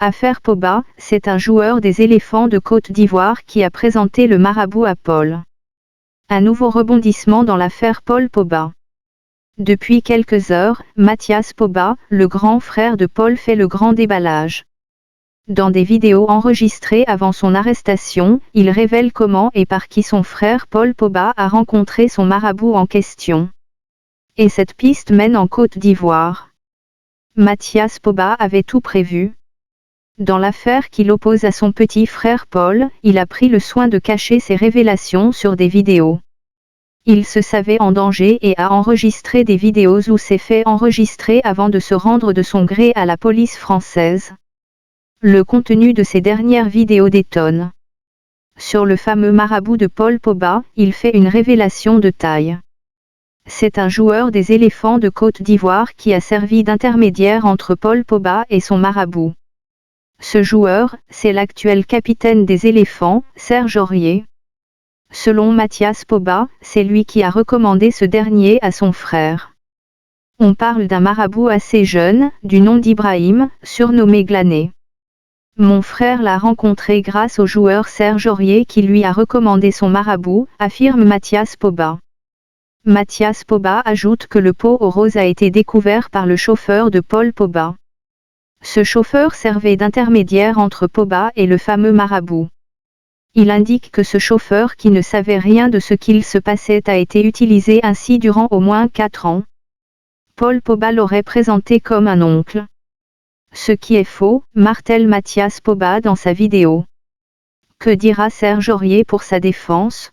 Affaire Poba, c'est un joueur des éléphants de Côte d'Ivoire qui a présenté le marabout à Paul. Un nouveau rebondissement dans l'affaire Paul Poba. Depuis quelques heures, Mathias Poba, le grand frère de Paul, fait le grand déballage. Dans des vidéos enregistrées avant son arrestation, il révèle comment et par qui son frère Paul Poba a rencontré son marabout en question. Et cette piste mène en Côte d'Ivoire. Mathias Poba avait tout prévu. Dans l'affaire qui l'oppose à son petit frère Paul, il a pris le soin de cacher ses révélations sur des vidéos. Il se savait en danger et a enregistré des vidéos où s'est fait enregistrer avant de se rendre de son gré à la police française. Le contenu de ces dernières vidéos détonne. Sur le fameux marabout de Paul Poba, il fait une révélation de taille. C'est un joueur des éléphants de Côte d'Ivoire qui a servi d'intermédiaire entre Paul Poba et son marabout. Ce joueur, c'est l'actuel capitaine des éléphants, Serge Aurier. Selon Mathias Poba, c'est lui qui a recommandé ce dernier à son frère. On parle d'un marabout assez jeune, du nom d'Ibrahim, surnommé Glané. Mon frère l'a rencontré grâce au joueur Serge Aurier qui lui a recommandé son marabout, affirme Mathias Poba. Mathias Poba ajoute que le pot aux roses a été découvert par le chauffeur de Paul Poba. Ce chauffeur servait d'intermédiaire entre Poba et le fameux marabout. Il indique que ce chauffeur qui ne savait rien de ce qu'il se passait a été utilisé ainsi durant au moins 4 ans. Paul Poba l'aurait présenté comme un oncle. Ce qui est faux, martèle Mathias Poba dans sa vidéo. Que dira Serge Aurier pour sa défense ?